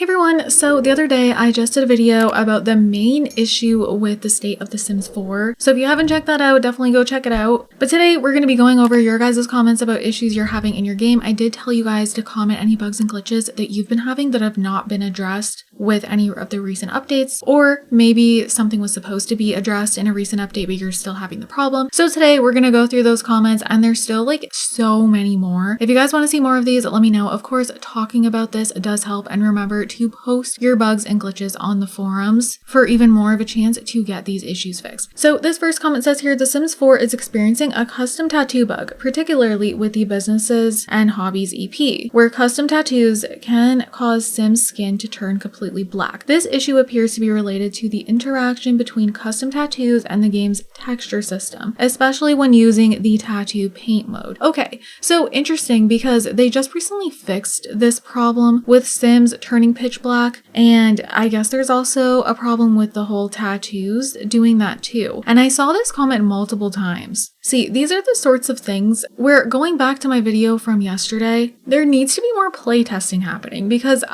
Hey everyone, so the other day I just did a video about the main issue with the state of The Sims 4. So if you haven't checked that out, definitely go check it out. But today we're going to be going over your guys' comments about issues you're having in your game. I did tell you guys to comment any bugs and glitches that you've been having that have not been addressed with any of the recent updates, or maybe something was supposed to be addressed in a recent update but you're still having the problem. So today we're going to go through those comments, and there's still like so many more. If you guys want to see more of these, let me know. Of course, talking about this does help, and remember to post your bugs and glitches on the forums for even more of a chance to get these issues fixed. So this first comment says here, The Sims 4 is experiencing a custom tattoo bug, particularly with the businesses and hobbies EP, where custom tattoos can cause Sims skin to turn completely black. This issue appears to be related to the interaction between custom tattoos and the game's texture system, especially when using the tattoo paint mode. Okay, so interesting, because they just recently fixed this problem with Sims turning pitch black, and I guess there's also a problem with the whole tattoos doing that too. And I saw this comment multiple times. See, these are the sorts of things where, going back to my video from yesterday, there needs to be more play testing happening, because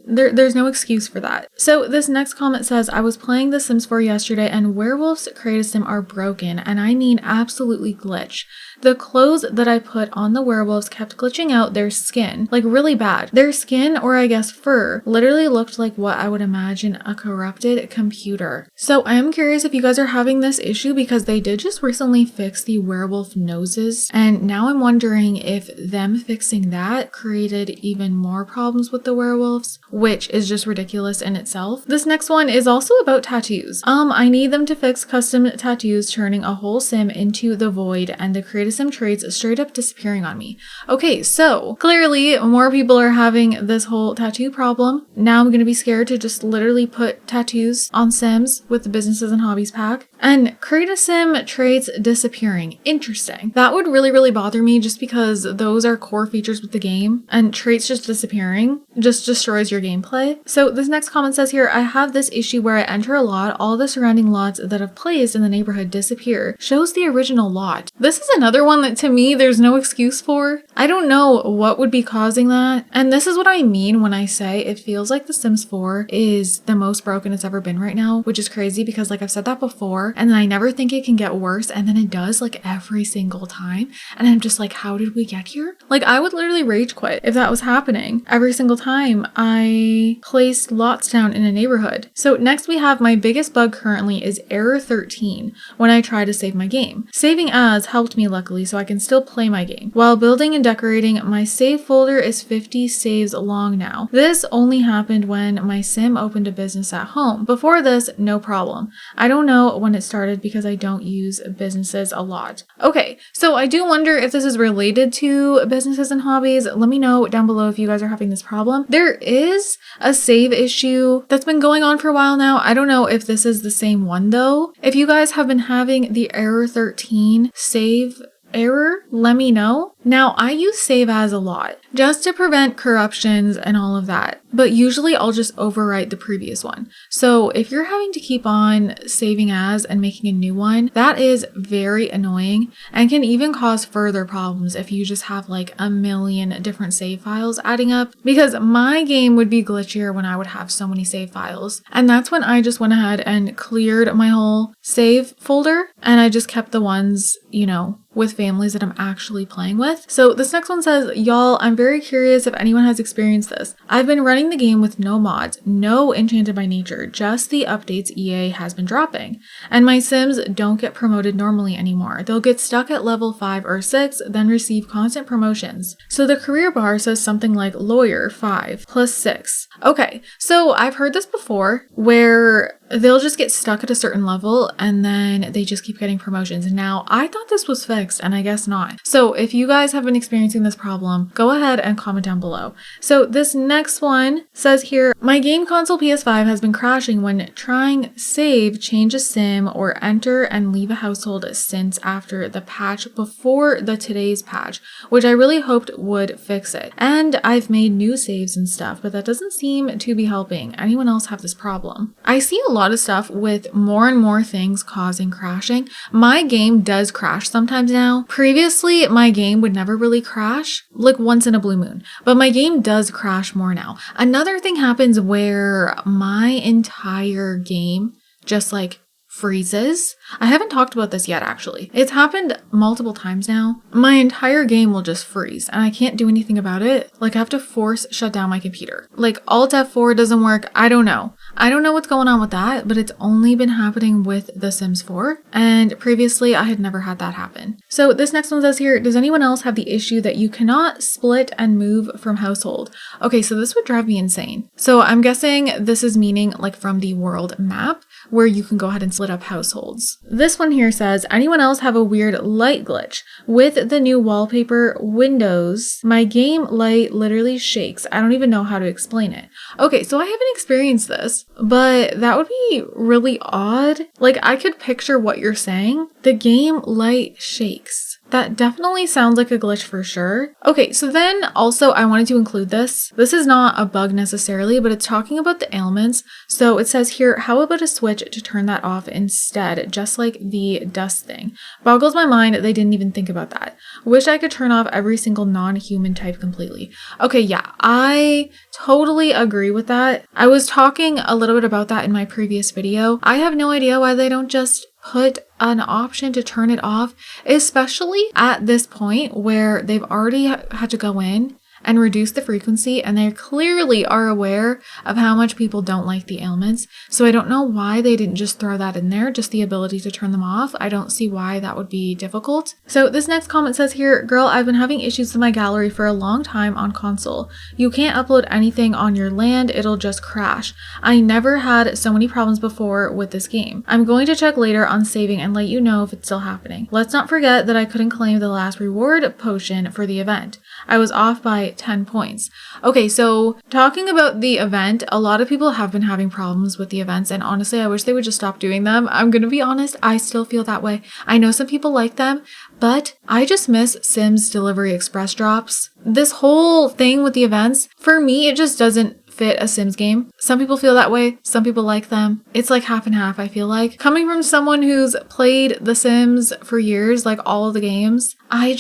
there's no excuse for that. So this next comment says, I was playing The Sims 4 yesterday and werewolves create a sim are broken, and I mean absolutely glitch. The clothes that I put on the werewolves kept glitching out their skin, like really bad. Their skin, or I guess fur, literally looked like what I would imagine a corrupted computer. So I am curious if you guys are having this issue, because they did just recently fix the werewolf noses, and now I'm wondering if them fixing that created even more problems with the werewolves, which is just ridiculous in itself. This next one is also about tattoos. I need them to fix custom tattoos turning a whole sim into the void and the creative sim traits straight up disappearing on me. Okay, so clearly more people are having this whole tattoo problem. Now I'm gonna be scared to just literally put tattoos on Sims with the businesses and hobbies pack. And create a sim traits disappearing. Interesting. That would really bother me, just because those are core features with the game, and traits just disappearing just destroys your gameplay. So this next comment says here, I have this issue where I enter a lot, all the surrounding lots that have placed in the neighborhood disappear. Shows the original lot. This is another one that to me there's no excuse for. I don't know what would be causing that. And this is what I mean when I say it feels like The Sims 4 is the most broken it's ever been right now, which is crazy because, like, I've said that before, and then I never think it can get worse, and then it does, like, every single time. And I'm just like, how did we get here? Like, I would literally rage quit if that was happening every single time I placed lots down in a neighborhood. So next we have, my biggest bug currently is error 13 when I try to save my game. Saving as helped me luckily, so I can still play my game. While building and decorating, my save folder is 50 saves long now. This only happened when my sim opened a business at home. Before this, no problem. I don't know when it started because I don't use businesses a lot. Okay, so I do wonder if this is related to businesses and hobbies. Let me know down below if you guys are having this problem. There is a save issue that's been going on for a while now. I don't know if this is the same one though. If you guys have been having the error 13 save error, let me know. Now, I use save as a lot just to prevent corruptions and all of that, but usually I'll just overwrite the previous one. So if you're having to keep on saving as and making a new one, that is very annoying and can even cause further problems if you just have like a million different save files adding up, because my game would be glitchier when I would have so many save files. And that's when I just went ahead and cleared my whole save folder, and I just kept the ones, you know, with families that I'm actually playing with. So this next one says, y'all, I'm very curious if anyone has experienced this. I've been running the game with no mods, no Enchanted by Nature, just the updates EA has been dropping. And my Sims don't get promoted normally anymore. They'll get stuck at level 5 or 6, then receive constant promotions. So the career bar says something like lawyer 5 plus 6. Okay, so I've heard this before where they'll just get stuck at a certain level and then they just keep getting promotions. Now, I thought this was fixed, and I guess not. So if you guys have been experiencing this problem, go ahead and comment down below. So this next one says here, my game console PS5 has been crashing when trying save, change a sim, or enter and leave a household since after the patch before the today's patch, which I really hoped would fix it. And I've made new saves and stuff, but that doesn't seem to be helping. Anyone else have this problem? I see a lot of stuff with more and more things causing crashing. My game does crash sometimes now. Previously, my game would never really crash, like once in a blue moon, but my game does crash more now. Another thing happens where my entire game just like freezes. I haven't talked about this yet, actually. It's happened multiple times now. My entire game will just freeze and I can't do anything about it. Like I have to force shut down my computer. Like Alt F4 doesn't work. I don't know. I don't know what's going on with that, but it's only been happening with The Sims 4. And previously I had never had that happen. So this next one says here, does anyone else have the issue that you cannot split and move from household? Okay, so this would drive me insane. So I'm guessing this is meaning like from the world map where you can go ahead and split up households. This one here says, anyone else have a weird light glitch? With the new wallpaper Windows, my game light literally shakes. I don't even know how to explain it. Okay, so I haven't experienced this, but that would be really odd. Like I could picture what you're saying. The game light shakes. That definitely sounds like a glitch for sure. Okay, so then also I wanted to include this. This is not a bug necessarily, but it's talking about the ailments. So it says here, how about a switch to turn that off instead, just like the dust thing? Boggles my mind they didn't even think about that. Wish I could turn off every single non-human type completely. Okay, yeah, I totally agree with that. I was talking a little bit about that in my previous video. I have no idea why they don't just put an option to turn it off, especially at this point where they've already had to go in and reduce the frequency, and they clearly are aware of how much people don't like the ailments. So I don't know why they didn't just throw that in there, just the ability to turn them off. I don't see why that would be difficult. So this next comment says here, girl, I've been having issues with my gallery for a long time on console. You can't upload anything on your land, it'll just crash. I never had so many problems before with this game. I'm going to check later on saving and let you know if it's still happening. Let's not forget that I couldn't claim the last reward potion for the event. I was off by 10 points. Okay, so talking about the event, a lot of people have been having problems with the events, and honestly, I wish they would just stop doing them. I'm gonna be honest, I still feel that way. I know some people like them, but I just miss Sims Delivery Express drops. This whole thing with the events, for me, it just doesn't fit a Sims game. Some people feel that way, some people like them. It's like half and half, I feel like. Coming from someone who's played The Sims for years, like all of the games, I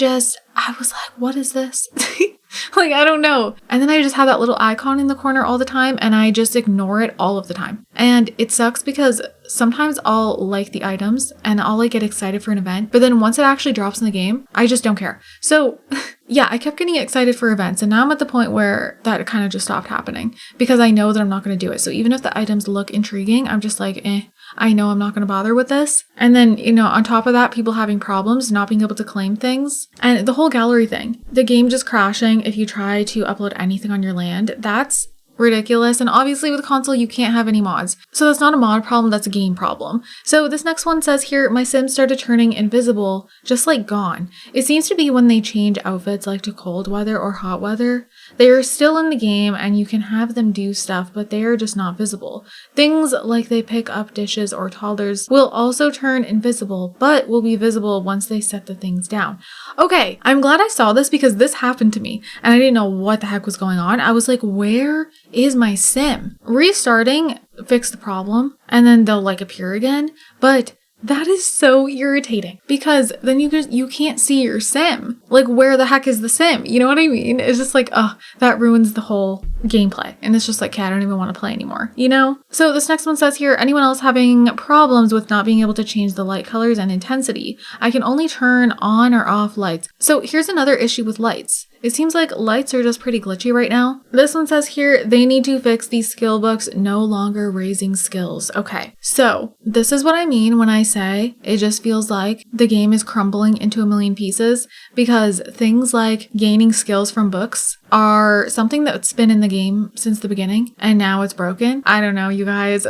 was like, what is this? Like, I don't know. And then I just have that little icon in the corner all the time and I just ignore it all of the time. And it sucks because sometimes I'll like the items and I'll like get excited for an event, but then once it actually drops in the game, I just don't care. So yeah, I kept getting excited for events and now I'm at the point where that kind of just stopped happening because I know that I'm not going to do it. So even if the items look intriguing, I'm just like, I know I'm not going to bother with this. And then, you know, on top of that, people having problems, not being able to claim things, and the whole gallery thing, the game just crashing if you try to upload anything on your land, that's ridiculous. And obviously with console, you can't have any mods. So that's not a mod problem, that's a game problem. So this next one says here, my Sims started turning invisible, just like gone. It seems to be when they change outfits like to cold weather or hot weather. They are still in the game and you can have them do stuff, but they are just not visible. Things like they pick up dishes or toddlers will also turn invisible, but will be visible once they set the things down. Okay, I'm glad I saw this because this happened to me and I didn't know what the heck was going on. I was like, where is my sim? Restarting fixed the problem and then they'll like appear again, but that is so irritating because then you can't see your sim. Like, where the heck is the sim? You know what I mean? It's just like, that ruins the whole gameplay. And it's just like, okay, I don't even want to play anymore, you know? So this next one says here, anyone else having problems with not being able to change the light colors and intensity? I can only turn on or off lights. So here's another issue with lights. It seems like lights are just pretty glitchy right now. This one says here, they need to fix these skill books, no longer raising skills. Okay, so this is what I mean when I say it just feels like the game is crumbling into a million pieces because things like gaining skills from books are something that's been in the game since the beginning and now it's broken. I don't know, you guys.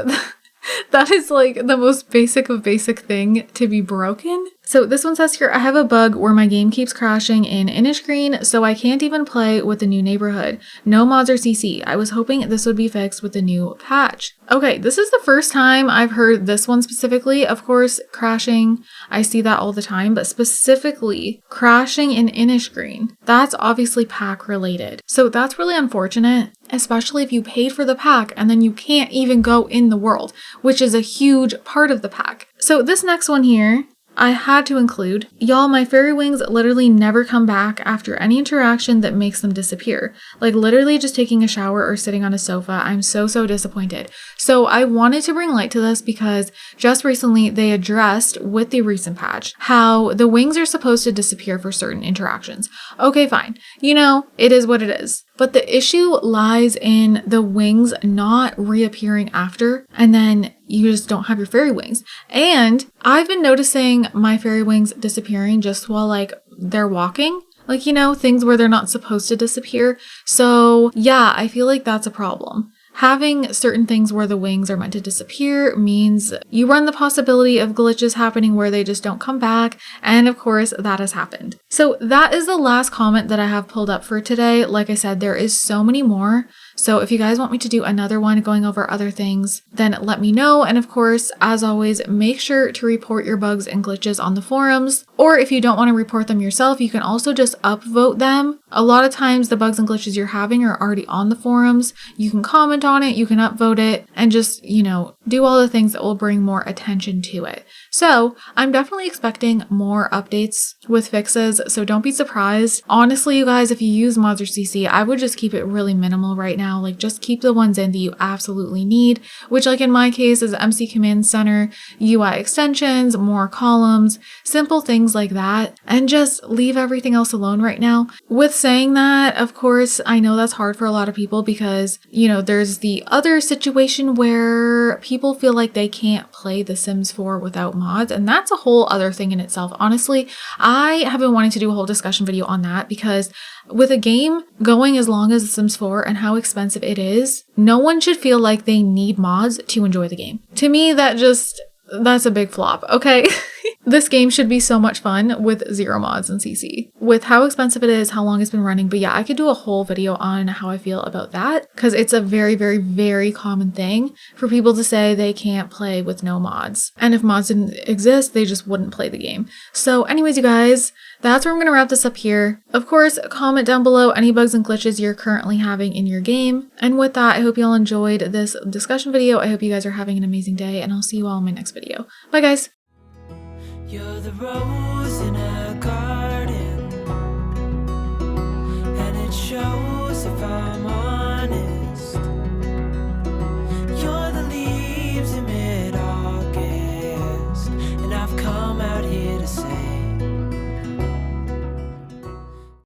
That is like the most basic of basic thing to be broken. So this one says here, I have a bug where my game keeps crashing in Inish Green, so I can't even play with the new neighborhood. No mods or CC. I was hoping this would be fixed with the new patch. Okay, this is the first time I've heard this one specifically. Of course, crashing, I see that all the time, but specifically crashing in Inish Green, that's obviously pack related. So that's really unfortunate. especially if you paid for the pack and then you can't even go in the world, which is a huge part of the pack. So this next one here, I had to include. Y'all, my fairy wings literally never come back after any interaction that makes them disappear. Like literally just taking a shower or sitting on a sofa. I'm so disappointed. So I wanted to bring light to this because just recently they addressed with the recent patch how the wings are supposed to disappear for certain interactions. Okay, fine. You know, it is what it is. But the issue lies in the wings not reappearing after, and then you just don't have your fairy wings. And I've been noticing my fairy wings disappearing just while like they're walking. Like, you know, things where they're not supposed to disappear. So yeah, I feel like that's a problem. Having certain things where the wings are meant to disappear means you run the possibility of glitches happening where they just don't come back. And of course, that has happened. So that is the last comment that I have pulled up for today. Like I said, there is so many more. So if you guys want me to do another one going over other things, then let me know. And of course, as always, make sure to report your bugs and glitches on the forums. Or if you don't want to report them yourself, you can also just upvote them. A lot of times the bugs and glitches you're having are already on the forums. You can comment on it, you can upvote it, and just, you know, do all the things that will bring more attention to it. So I'm definitely expecting more updates with fixes, so don't be surprised. Honestly, you guys, if you use mods or CC, I would just keep it really minimal right now. Like just keep the ones in that you absolutely need, which like in my case is MC Command Center, UI extensions, more columns, simple things like that, and just leave everything else alone right now. With saying that, of course, I know that's hard for a lot of people because, you know, there's the other situation where people feel like they can't play The Sims 4 without mods, and that's a whole other thing in itself. Honestly, I have been wanting to do a whole discussion video on that because with a game going as long as The Sims 4 and how expensive it is, no one should feel like they need mods to enjoy the game. To me, that's a big flop, okay? This game should be so much fun with zero mods and CC. With how expensive it is, how long it's been running, but yeah, I could do a whole video on how I feel about that because it's a very common thing for people to say they can't play with no mods. And if mods didn't exist, they just wouldn't play the game. So anyways, you guys, that's where I'm going to wrap this up here. Of course, comment down below any bugs and glitches you're currently having in your game. And with that, I hope you all enjoyed this discussion video. I hope you guys are having an amazing day, and I'll see you all in my next video. Bye, guys. You're the rose in a garden, and it shows if I'm honest.